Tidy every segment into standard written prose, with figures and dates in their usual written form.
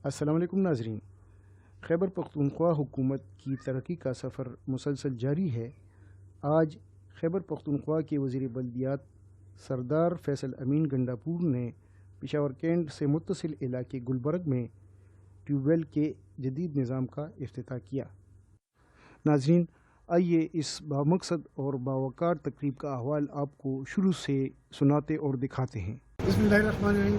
السلام علیکم ناظرین، خیبر پختونخوا حکومت کی ترقی کا سفر مسلسل جاری ہے۔ آج خیبر پختونخوا کے وزیر بلدیات سردار فیصل امین گنڈاپور نے پشاور کینٹ سے متصل علاقے گلبرگ میں ٹیوب ویل کے جدید نظام کا افتتاح کیا۔ ناظرین، آئیے اس بامقصد اور باوقار تقریب کا احوال آپ کو شروع سے سناتے اور دکھاتے ہیں۔ بسم اللہ الرحمن الرحیم۔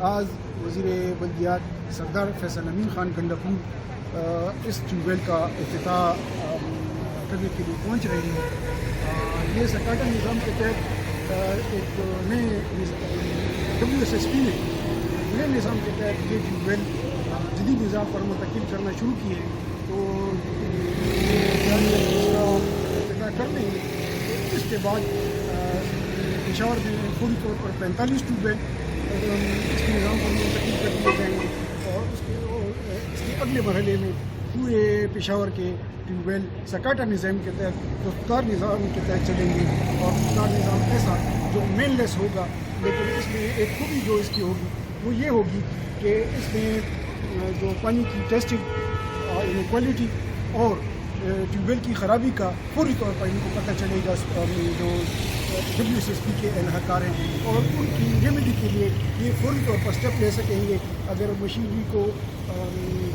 آج وزیر بلدیات سردار فیصل امین خان گنڈاپور اس ٹیوب ویل کا افتتاح کرنے کے لیے پہنچ رہے ہیں۔ یہ سکاٹا نظام کے تحت ایک نئے WSSP نے نئے نظام کے تحت یہ ٹیوب ویل جدید نظام پر منتقل کرنا شروع کی ہے، تو افتتاح کر دیں گے۔ اس کے بعد پشاور میں پوری طور پر 45 ٹیوب ویل اس کے نظام پر منتقل کر دیے جائیں گے، اور اس کے اگلے مرحلے میں پورے پشاور کے ٹیوب ویل سکاٹا نظام کے تحت رفتار نظام کے تحت چلیں گے، اور رفتار نظام ایسا جو مین لیس ہوگا، لیکن اس میں ایک خوبی جو اس کی ہوگی وہ یہ ہوگی کہ اس میں جو پانی کی ٹیسٹنگ اور کوالٹی اور ٹیوب ویل کی خرابی کا فوری طور پر ان کو پتہ چلے گا، جو WSSP کے اہلکار ہیں، اور ان کی ریمیڈی کے لیے یہ فوری طور پر اسٹیپ لے سکیں گے۔ اگر مشینری کو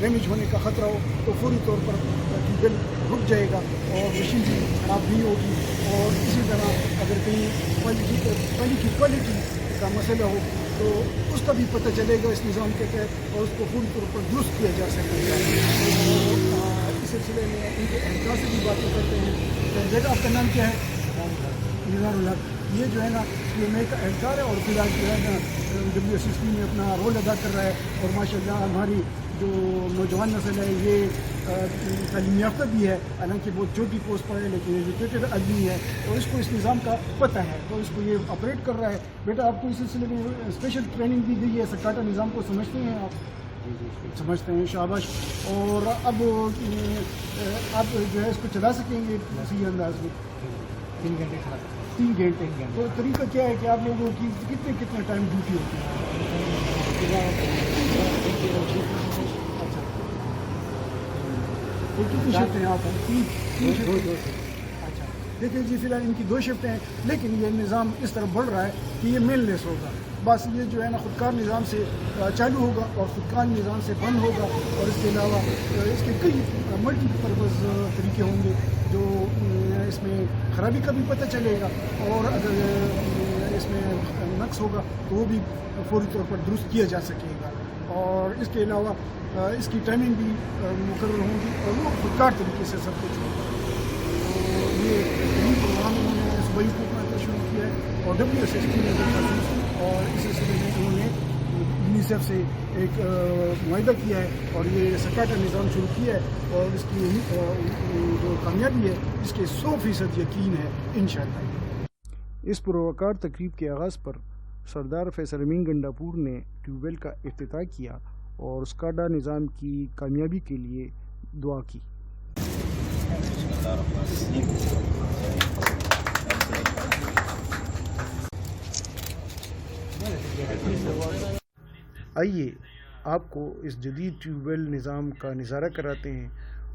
ڈیمیج ہونے کا خطرہ ہو تو فوری طور پر ٹیوب ویل رک جائے گا اور مشینری خراب نہیں ہوگی، اور اسی طرح اگر کہیں پانی کی کوالٹی کا مسئلہ ہو تو اس کا بھی پتہ چلے گا اس نظام کے تحت، اور اس کو پوری طور پر درست کیا جا سکے گا۔ اس سلسلے میں ان کے اہلکار سے بھی باتیں کرتے ہیں۔ بیٹا، آپ کا نام کیا ہے؟ نظار الحق۔ یہ جو ہے نا، یہ نئے کا اہلکار ہے، اور فی الحال جو ہے نا WSSP میں اپنا رول ادا کر رہا ہے، اور ماشاء اللہ ہماری جو نوجوان نسل ہے یہ تعلیم یافتہ بھی ہے، حالانکہ بہت چھوٹی پوسٹ پر ہے، لیکن ایجوکیٹڈ آدمی ہے، اور اس کو اس نظام کا پتہ ہے، تو اس کو یہ آپریٹ کر رہا ہے۔ بیٹا، آپ کو اس سلسلے میں اسپیشل ٹریننگ دی گئی ہے، سکاٹا نظام کو سمجھتے ہیں آپ؟ سمجھتے ہیں، شاباش۔ اور اب آپ جو ہے اس کو چلا سکیں گے صحیح انداز میں؟ 3 گھنٹے۔ تو طریقہ کیا ہے کہ آپ لوگوں کی کتنے ٹائم ڈیوٹی ہوتی ہے؟ اچھا، کتنی شفٹیں ہیں آپ؟ 3 اچھا، دیکھیں جی، فی الحال ان کی 2 شفٹیں ہیں، لیکن یہ نظام اس طرح بڑھ رہا ہے کہ یہ مین لیس ہوگا۔ بس یہ جو ہے نا خودکار نظام سے چالو ہوگا اور خودکار نظام سے بند ہوگا، اور اس کے علاوہ اس کے کئی ملٹی پرپز طریقے ہوں گے، جو اس میں خرابی کا بھی پتہ چلے گا، اور اگر اس میں نقص ہوگا تو وہ بھی فوری طور پر درست کیا جا سکے گا، اور اس کے علاوہ اس کی ٹائمنگ بھی مقرر ہوں گی، اور وہ خودکار طریقے سے سب کچھ ہوگا۔ تو یہ ترین پروگرام انہوں نے صوبائی حکومت نے شروع کیا ہے، اور WSSP نے بھی، اور اس سلسلے میں انہوں نے UNICEF سے ایک معاہدہ کیا ہے، اور یہ سکاٹا نظام شروع کیا ہے، اور اس کی جو کامیابی ہے اس کے 100% یقین ہے انشاءاللہ۔ اس پروقار تقریب کے آغاز پر سردار فیصل امین گنڈاپور نے ٹیوب ویل کا افتتاح کیا اور سکاٹا نظام کی کامیابی کے لیے دعا کی۔ آئیے آپ کو اس جدید ٹیوب ویل نظام کا نظارہ کراتے ہیں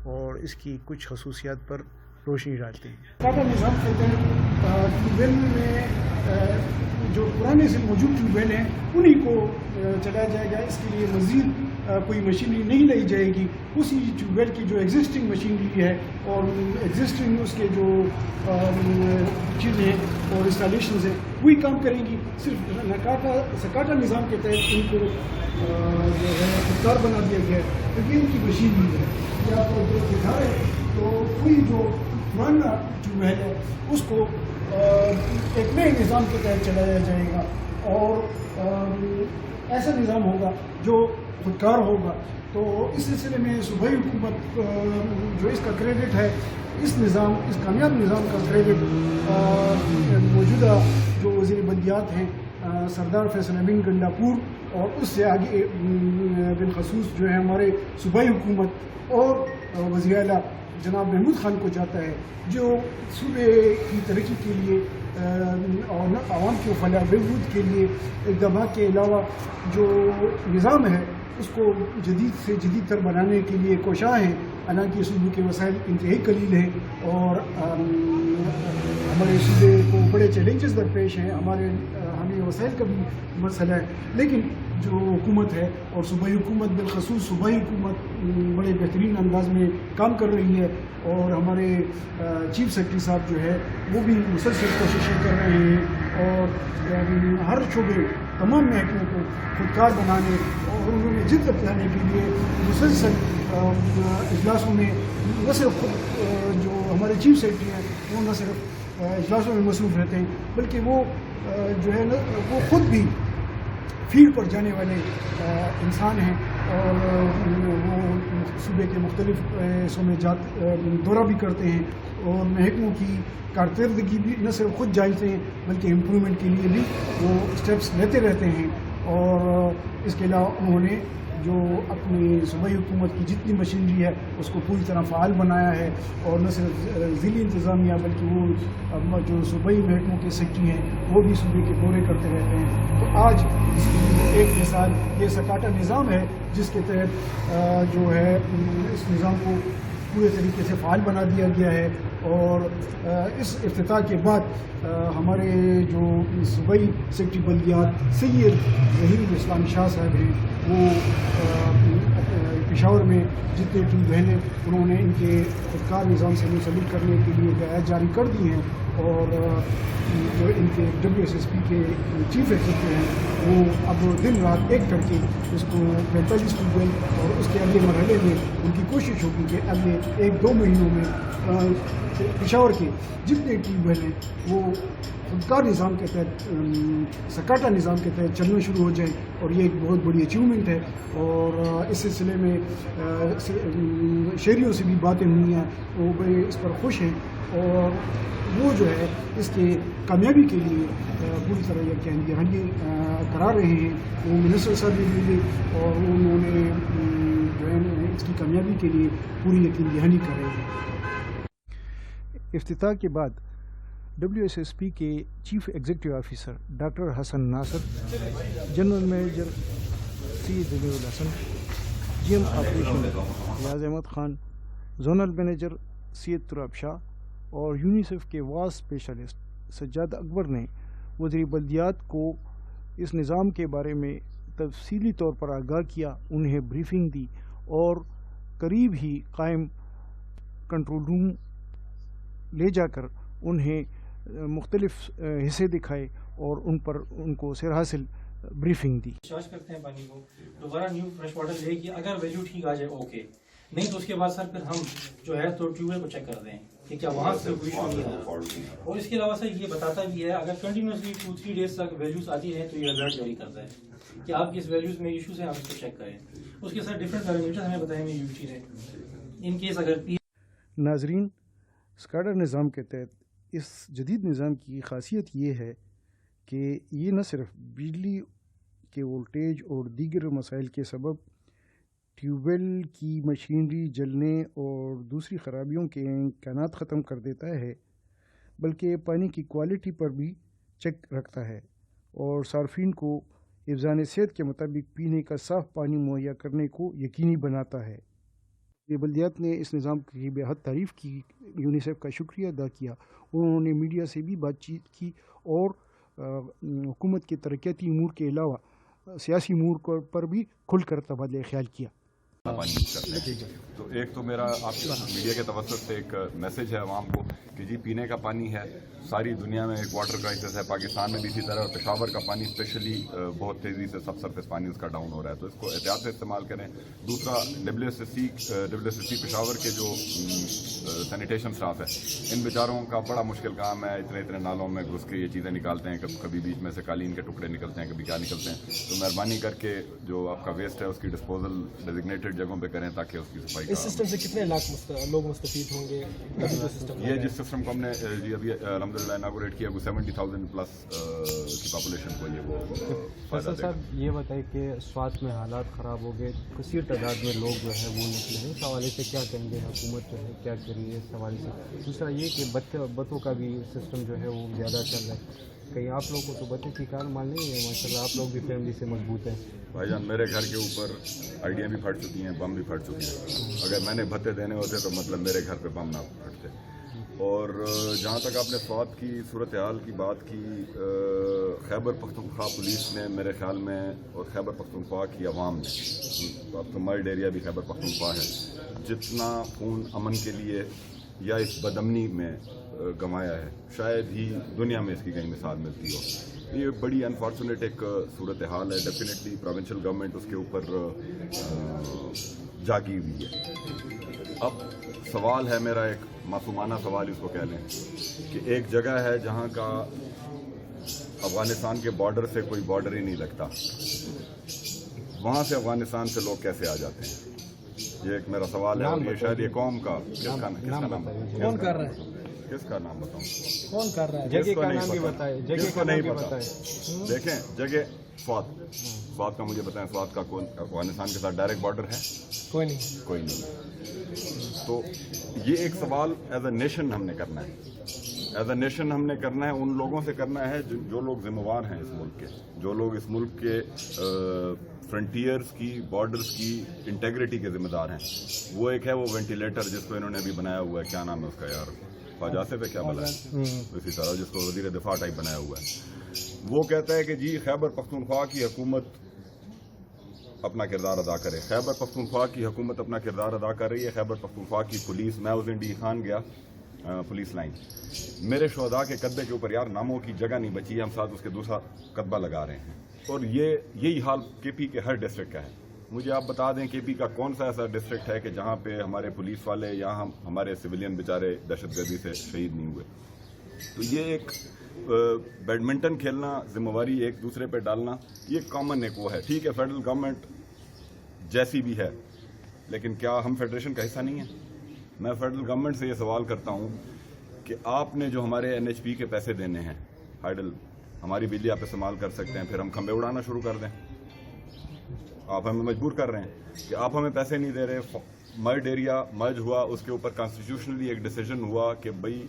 اور اس کی کچھ خصوصیات پر روشنی ڈالتے ہیں۔ سکاٹا نظام کے تحت ٹیوب ویل میں جو پرانے سے موجود ٹیوب ویل ہیں انہی کو چلایا جائے گا۔ اس کے لیے مزید کوئی مشینری نہیں لائی جائے گی، اسی ٹیوب ویل کی جو ایگزسٹنگ مشینری ہے اور ایگزسٹنگ اس کے جو چیزیں ہیں اور انسٹالیشنز ہیں وہی کام کریں گی۔ صرف سکاٹا نظام کے تحت ان کو جو ہے خودکار بنا دیا گیا ہے، کیونکہ ان کی مشینری ہے۔ یہ آپ کو جو دکھا رہے ہیں تو کوئی جو پرانا ٹیوب ویل ہے اس کو ایک نئے نظام کے تحت چلایا جائے گا، اور ایسا نظام ہوگا جو خودکار ہوگا۔ تو اس سلسلے میں صوبائی حکومت جو اس کا کریڈٹ ہے، اس کامیاب نظام کا کریڈٹ موجودہ جو وزیر بلدیات ہیں سردار فیصل امین گنڈاپور، اور اس سے آگے بالخصوص جو ہے ہمارے صوبائی حکومت اور وزیر اعلیٰ جناب محمود خان کو جاتا ہے، جو صوبے کی ترقی کے لیے اور عوام کے فلاح و بہبود کے لیے اقدامات کے علاوہ جو نظام ہے اس کو جدید سے جدید تر بنانے کے لیے کوشاں ہیں، حالانکہ صوبے کے وسائل انتہائی قلیل ہیں اور ہمارے صوبے کو بڑے چیلنجز درپیش ہیں، ہمیں وسائل کا بھی مسئلہ ہے، لیکن جو حکومت ہے اور صوبائی حکومت بالخصوص صوبائی حکومت بڑے بہترین انداز میں کام کر رہی ہے، اور ہمارے چیف سیکرٹری صاحب جو ہے وہ بھی مسلسل کوششیں کر رہے ہیں اور ہر شعبے تمام محکموں کو خودکار بنانے اور انہوں نے جد اپنانے کے لیے مسلسل اجلاسوں میں نہ صرف خود جو ہمارے چیف سیکرٹری ہیں وہ نہ صرف اجلاسوں میں مصروف رہتے ہیں، بلکہ وہ جو ہے نا وہ خود بھی فیلڈ پر جانے والے انسان ہیں، اور وہ صوبے کے مختلف حصوں میں دورہ بھی کرتے ہیں، اور محکموں کی کارکردگی بھی نہ صرف خود جانتے ہیں بلکہ امپرومنٹ کے لیے بھی وہ اسٹیپس لیتے رہتے ہیں، اور اس کے علاوہ انہوں نے جو اپنی صوبائی حکومت کی جتنی مشینری ہے اس کو پوری طرح فعال بنایا ہے، اور نہ صرف ضلعی انتظامیہ بلکہ وہ جو صوبائی محکموں کے سیکرٹری ہیں وہ بھی صوبے کے دورے کرتے رہتے ہیں۔ تو آج اس کی ایک مثال یہ سکاٹا نظام ہے، جس کے تحت جو ہے اس نظام کو پورے طریقے سے فعال بنا دیا گیا ہے، اور اس افتتاح کے بعد ہمارے جو صوبائی سیکرٹری بلدیات سید ظہیر الاسلام شاہ صاحب ہیں، وہ پشاور میں جتنے ٹیوب ویل ہیں انہوں نے ان کے خودکار نظام سے منسلک کرنے کے لیے ہدایات جاری کر دی ہیں، اور جو ان کے WSSP کے چیف ایگزیکٹو ہیں وہ اب دن رات ایک کر کے اس کو 45 ٹیوب ویل اور اس کے اگلے مرحلے میں ان کی کوشش ہوگی کہ اگلے 1-2 مہینوں میں پشاور کے جتنے ٹیوب ویل ہیں وہ خودکار نظام کے تحت سکاٹا نظام کے تحت چلنا شروع ہو جائیں، اور یہ ایک بہت بڑی اچیومنٹ ہے، اور اس سلسلے میں شہریوں سے بھی باتیں ہوئی ہیں، وہ بڑے اس پر خوش ہیں، اور وہ جو ہے اس کے کامیابی کے لیے پوری طرح یقین دہانی کرا رہے ہیں۔ وہ منسٹر صاحب بھی ملے اور انہوں نے جو ہے اس کی کامیابی کے لیے پوری یقین دہانی کر رہے ہیں۔ افتتاح کے بعد WSSP کے چیف ایگزیکٹو آفیسر ڈاکٹر حسن ناصر، جنرل مینیجر سید ظہیر الحسن، GM operation Riyaz Ahmad Khan, zonal manager سید تراب شاہ اور یونیسیف کے واس اسپیشلسٹ سجاد اکبر نے وزیر بلدیات کو اس نظام کے بارے میں تفصیلی طور پر آگاہ کیا، انہیں بریفنگ دی، اور قریب ہی قائم کنٹرول روم لے جا کر انہیں مختلف حصے دکھائے اور ان کو سر حاصل بریفنگ دی۔ چارج کرتے ہیں پانی کو، دوبارہ نیو فریش واٹر لے کے اگر ویلیو ٹھیک آ جائے اوکے، نہیں تو اس کے بعد سر پھر ہم جو ہے تو ٹیوب ویل کو چیک کر دیں کہ کیا وہاں سے کوئی ایشو نہیں آ رہا، اور اس کے علاوہ سر یہ بتاتا بھی ہے اگر کنٹینیوسلی 2-3 ڈیز تک ویلیوز آتی ہیں تو یہ الرٹ جاری کرتا ہے کہ آپ کی اس ویلیوز میں ایشوز ہیں، آپ اس کو چیک کریں۔ اس کے ساتھ ڈفرینٹ پیرامیٹرز ہمیں بتائے ہوئے UT نے، ان کیس اگر ناظرین، سکاڈا نظام کے تحت اس جدید نظام کی خاصیت یہ ہے کہ یہ نہ صرف بجلی کے وولٹیج اور دیگر مسائل کے سبب ٹیوب ویل کی مشینری جلنے اور دوسری خرابیوں کے امکانات ختم کر دیتا ہے، بلکہ پانی کی کوالٹی پر بھی چیک رکھتا ہے اور صارفین کو حفظان صحت کے مطابق پینے کا صاف پانی مہیا کرنے کو یقینی بناتا ہے۔ یہ بلدیات نے اس نظام کی بے حد تعریف کی، یونیسیف کا شکریہ ادا کیا، انہوں نے میڈیا سے بھی بات چیت کی اور حکومت کے ترقیاتی امور کے علاوہ سیاسی امور پر بھی کھل کر تبادلہ خیال کیا۔ پانی یوز کرتے ہیں تو ایک تو میرا آپ میڈیا کے توسط سے ایک میسج ہے عوام کو کہ جی پینے کا پانی ہے، ساری دنیا میں ایک واٹر کرائسس ہے، پاکستان میں بھی اسی طرح، اور پشاور کا پانی اسپیشلی بہت تیزی سے سب سرفیس پانی اس کا ڈاؤن ہو رہا ہے، تو اس کو احتیاط سے استعمال کریں۔ دوسرا WSSP پشاور کے جو سینیٹیشن سٹاف ہے ان بیچاروں کا بڑا مشکل کام ہے، اتنے نالوں میں گھس کے یہ چیزیں نکالتے ہیں، کبھی بیچ میں سے قالین کے ٹکڑے نکلتے ہیں، کبھی کیا نکلتے ہیں، تو مہربانی کر کے جو آپ کا ویسٹ ہے اس کی ڈسپوزل ڈیزگنیٹڈ جگہوں پہ کریں تاکہ اس کی صفائی۔ اس سسٹم سے کتنے لاکھ لوگ مستفید ہوں گے؟ یہ جس سسٹم کو ہم نے جی ابھی الحمدللہ اناگوریٹ کیا وہ 70,000 پلس کی پاپولیشن کو یہ وہ فیصل صاحب یہ بتائیں کہ سوات میں حالات خراب ہو گئے، کثیر تعداد میں لوگ جو ہے وہ نکلے ہیں، اس حوالے سے کیا کہیں گے؟ حکومت جو ہے کیا کر رہی ہے اس حوالے سے؟ دوسرا یہ کہ بتوں کا بھی سسٹم جو ہے وہ زیادہ چل رہا ہے۔ کہیں آپ لوگوں کو تو بچے کی کار مال نہیں ہے ماشاءاللہ, آپ لوگ بھی فیملی سے مضبوط ہیں. بھائی جان میرے گھر کے اوپر آئیڈیاں بھی پھٹ چکی ہیں, بم بھی پھٹ چکے ہیں. اگر میں نے بھتے دینے ہوتے تو مطلب میرے گھر پہ بم نہ پھٹتے. اور جہاں تک آپ نے سوات کی صورتحال کی بات کی, خیبر پختونخوا پولیس نے میرے خیال میں اور خیبر پختونخوا کی عوام نے, اب تو مرڈ ایریا بھی خیبر پختونخوا ہے, جتنا خون امن کے لیے یا اس بدامنی میں گنوایا ہے شاید ہی دنیا میں اس کی کہیں مثال ملتی ہو. یہ بڑی انفارچونیٹ ایک صورتحال ہے. ڈیفینیٹلی پروونشل گورنمنٹ اس کے اوپر جاگی ہوئی ہے. اب سوال ہے میرا, ایک معصومانہ سوال اس کو کہہ لیں, کہ ایک جگہ ہے جہاں کا افغانستان کے بارڈر سے کوئی بارڈر ہی نہیں لگتا, وہاں سے افغانستان سے لوگ کیسے آ جاتے ہیں؟ یہ ایک میرا سوال ہے. اور یہ شاید یہ قوم کا کس کا نام کون کر رہا ہے, کس کا نام بتاؤں, کون کر رہا ہے, جگہ کا نام بھی بتائے, جگہ کا نام بھی بتائے. دیکھیں جگہ سوات کا مجھے بتائیں, سوات کا کون افغانستان کے ساتھ ڈائریکٹ بارڈر ہے؟ کوئی نہیں. کوئی نہیں. تو یہ ایک سوال ایز اے نیشن ہم نے کرنا ہے. ایز اے نیشن ہم نے کرنا ہے, ان لوگوں سے کرنا ہے جو لوگ ذمہ وار ہیں اس ملک کے, جو لوگ اس ملک کے فرنٹیئرز کی, بارڈرز کی انٹیگریٹی کے ذمہ دار ہیں. وہ ایک ہے وہ وینٹیلیٹر جس کو انہوں نے ابھی بنایا ہوا ہے, کیا نام ہے اس کا یار, خواجہ پہ کیا بنا ہے, اسی طرح جس کو وزیر دفاع ٹائپ بنایا ہوا ہے. وہ کہتا ہے کہ جی خیبر پختونخوا کی حکومت اپنا کردار ادا کرے. خیبر پختونخوا کی حکومت اپنا کردار ادا کر رہی ہے. خیبر پختونخوا کی پولیس, میں اس دن ڈی خان گیا پولیس لائن, میرے شہداء کے کدبے کے اوپر یار ناموں کی جگہ نہیں بچی ہے, ہم ساتھ اس کے دوسرا کتبہ لگا رہے ہیں. اور یہی حال کے پی کے ہر ڈسٹرکٹ کا ہے. مجھے آپ بتا دیں کے پی کا کون سا ایسا ڈسٹرکٹ ہے کہ جہاں پہ ہمارے پولیس والے یا ہمارے سویلین بیچارے دہشت گردی سے شہید نہیں ہوئے. تو یہ ایک بیڈمنٹن کھیلنا, ذمہ واری ایک دوسرے پہ ڈالنا, یہ کامن ایک وہ ہے. ٹھیک ہے فیڈرل گورنمنٹ جیسی بھی ہے, لیکن کیا ہم فیڈریشن کا حصہ نہیں ہیں؟ میں فیڈرل گورنمنٹ سے یہ سوال کرتا ہوں کہ آپ نے جو ہمارے NHP کے پیسے دینے ہیں, ہائیڈل ہماری بجلی آپ استعمال کر سکتے ہیں, پھر ہم کھمبے اڑانا شروع کر دیں. آپ ہمیں مجبور کر رہے ہیں کہ آپ ہمیں پیسے نہیں دے رہے. مرڈ ایریا مرج ہوا, اس کے اوپر کانسٹیٹیوشنلی ایک ڈیسیجن ہوا کہ بھئی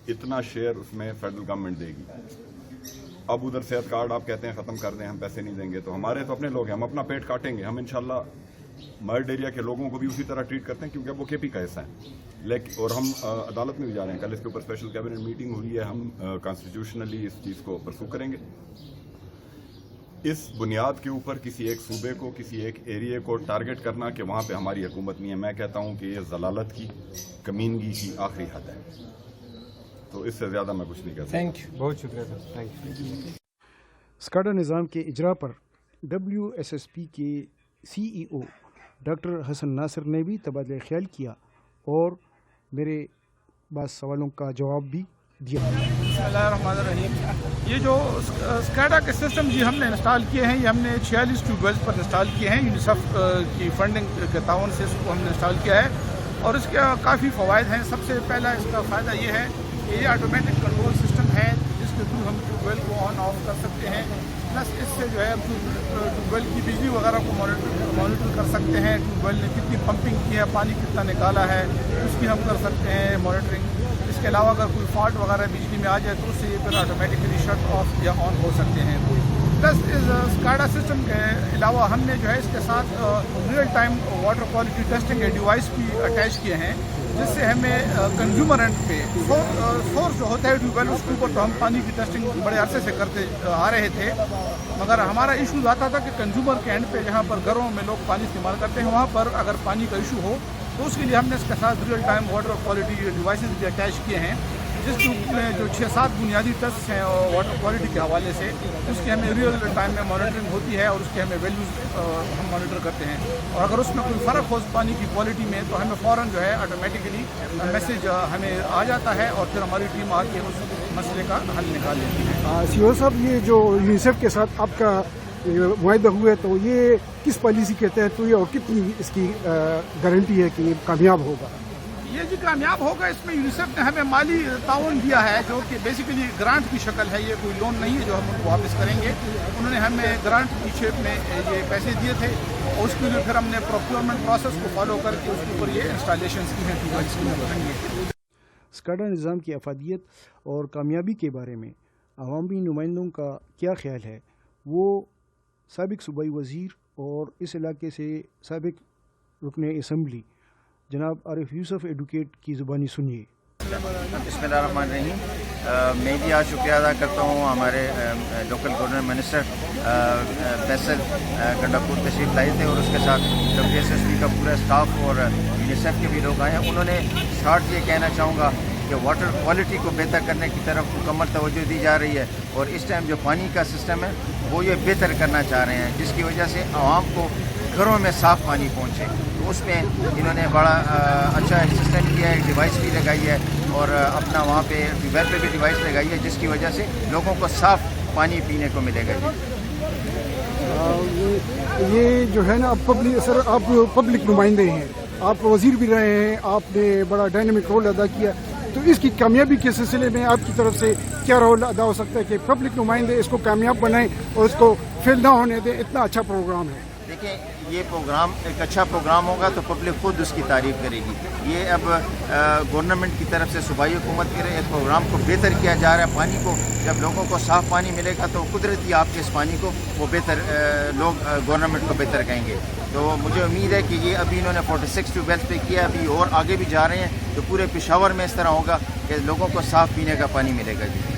اتنا شیئر اس میں فیڈرل گورنمنٹ دے گی. اب ادھر صحت کارڈ آپ کہتے ہیں ختم کر دیں, ہم پیسے نہیں دیں گے. تو ہمارے تو اپنے لوگ ہیں, ہم اپنا پیٹ کاٹیں گے. ہم انشاءاللہ مرڈ ایریا کے لوگوں کو بھی اسی طرح ٹریٹ کرتے ہیں کیونکہ اب وہ کے پی کا حصہ ہیں. لیکن اور ہم عدالت میں بھی جا رہے ہیں, کل اس کے اوپر اسپیشل کیبنٹ میٹنگ ہوئی ہے, ہم کانسٹیٹیوشنلی اس چیز کو پرسو کریں گے. اس بنیاد کے اوپر کسی ایک صوبے کو, کسی ایک ایریے کو ٹارگٹ کرنا کہ وہاں پہ ہماری حکومت نہیں ہے, میں کہتا ہوں کہ یہ ضلالت کی, کمینگی کی آخری حد ہے. تو اس سے زیادہ میں کچھ نہیں کہتا. تھینک یو, بہت شکریہ سر, تھینک یو. اسکاڈا نظام کے اجرا پر WSSP کے CEO ڈاکٹر حسن ناصر نے بھی تبادلہ خیال کیا اور میرے بعض سوالوں کا جواب بھی دیا. بسم اللہ الرحمن الرحیم. یہ جو اسکاڈا کے سسٹم جی ہم نے انسٹال کیے ہیں, یہ ہم نے 46 ٹیوب ویلز پر انسٹال کیے ہیں. یونیسیف کی فنڈنگ کے تعاون سے اس کو ہم نے انسٹال کیا ہے اور اس کے کافی فوائد ہیں. سب سے پہلا اس کا فائدہ یہ ہے کہ یہ آٹومیٹک کنٹرول سسٹم ہے جس کے تھرو ہم ٹیوب ویل کو آن آف کر سکتے ہیں. پلس اس سے جو ہے ٹیوب ویل کی بجلی وغیرہ کو مانیٹر کر سکتے ہیں. ٹیوب ویل نے کتنی پمپنگ کی ہے, پانی کتنا نکالا ہے, اس کی ہم کر سکتے ہیں مانیٹرنگ. اس کے علاوہ اگر کوئی فالٹ وغیرہ بجلی میں آ جائے تو اس سے یہ پھر آٹومیٹکلی شٹ آف یا آن ہو سکتے ہیں. پلس اس اسکاڈا سسٹم کے علاوہ ہم نے جو ہے اس کے ساتھ real time water quality testing کے ڈیوائس بھی اٹیچ کیے ہیں, جس سے ہمیں کنزیومر اینڈ پہ سورس جو ہوتا ہے ٹیوب ویل, اس کے اوپر تو ہم پانی کی ٹیسٹنگ بڑے عرصے سے کرتے آ رہے تھے, مگر ہمارا ایشوز آتا تھا کہ کنزیومر کے اینڈ پہ جہاں پر گھروں میں لوگ پانی استعمال کرتے ہیں وہاں پر اگر پانی کا ایشو ہو تو اس کے لیے ہم نے اس کے ساتھ real time water quality devices بھی اٹیچ کیے ہیں, جس میں جو 6-7 بنیادی ٹیسٹ ہیں واٹر کوالٹی کے حوالے سے, اس کی ہمیں ریئل ٹائم میں مانیٹرنگ ہوتی ہے اور اس کے ہمیں ویلیوز ہم مانیٹر کرتے ہیں. اور اگر اس میں کوئی فرق ہو پانی کی کوالٹی میں تو ہمیں فوراً جو ہے آٹومیٹکلی میسیج ہمیں آ جاتا ہے اور پھر ہماری ٹیم آ کے اس مسئلے کا حل نکال لیتی ہے. CEO صاحب, یہ جو یونیسیف کے ساتھ آپ کا معاہدہ ہوا ہے تو یہ کس پالیسی کے تحت ہوئی اور کتنی اس کی گارنٹی ہے کہ یہ کامیاب ہوگا؟ یہ جی کامیاب ہوگا. اس میں یونیسیف نے ہمیں مالی تعاون دیا ہے جو کہ بیسیکلی گرانٹ کی شکل ہے, یہ کوئی لون نہیں ہے جو ہم ان کو واپس کریں گے. انہوں نے ہمیں گرانٹ کی شیپ میں یہ پیسے دیے تھے اور اس کے لیے پھر ہم نے پروکیورمنٹ پروسیس کو فالو کر کے اس کے اوپر یہ انسٹالیشنز کی ہیں. اسکاڈا نظام کی افادیت اور کامیابی کے بارے میں عوامی نمائندوں کا کیا خیال ہے، وہ سابق صوبائی وزیر اور اس علاقے سے سابق رکن اسمبلی جناب عارف یوسف ایڈوکیٹ کی زبانی سنیے۔ بسم اللہ الرحمن الرحیم۔ میں بھی آج شکریہ ادا کرتا ہوں ہمارے local governor minister Faisal Gandapur تشریف لائے تھے، اور اس کے ساتھ WSSB کا پورا اسٹاف اور یونیسیف کے بھی لوگ آئے ہیں۔ انہوں نے اسٹارٹ یہ کہنا چاہوں گا کہ واٹر کوالٹی کو بہتر کرنے کی طرف مکمل توجہ دی جا رہی ہے، اور اس ٹائم جو پانی کا سسٹم ہے وہ یہ بہتر کرنا چاہ رہے ہیں، جس کی وجہ سے عوام کو گھروں میں صاف پانی پہنچے۔ تو اس میں انہوں نے بڑا اچھا سسٹم کیا ہے، ڈیوائس بھی لگائی ہے، اور اپنا وہاں پہ ٹیوب ویل پہ بھی ڈیوائس لگائی ہے، جس کی وجہ سے لوگوں کو صاف پانی پینے کو ملے گا۔ یہ جو ہے نا سر آپ پبلک نمائندے ہیں، آپ وزیر بھی رہے ہیں، آپ نے بڑا ڈائنامک رول ادا کیا، تو اس کی کامیابی کے سلسلے میں آپ کی طرف سے کیا رول ادا ہو سکتا ہے کہ پبلک نمائندے اس کو کامیاب بنائیں اور اس کو فیل نہ ہونے دیں؟ اتنا اچھا پروگرام ہے۔ دیکھیں، یہ پروگرام ایک اچھا پروگرام ہوگا تو پبلک خود اس کی تعریف کرے گی۔ یہ اب گورنمنٹ کی طرف سے صوبائی حکومت کے اس پروگرام کو بہتر کیا جا رہا ہے۔ پانی کو جب لوگوں کو صاف پانی ملے گا تو قدرتی آپ کے اس پانی کو وہ بہتر لوگ گورنمنٹ کو بہتر کہیں گے۔ تو مجھے امید ہے کہ یہ ابھی انہوں نے 46 ٹیوب ویلز پہ کیا، ابھی اور آگے بھی جا رہے ہیں، تو پورے پشاور میں اس طرح ہوگا کہ لوگوں کو صاف پینے کا پانی ملے گا۔ جی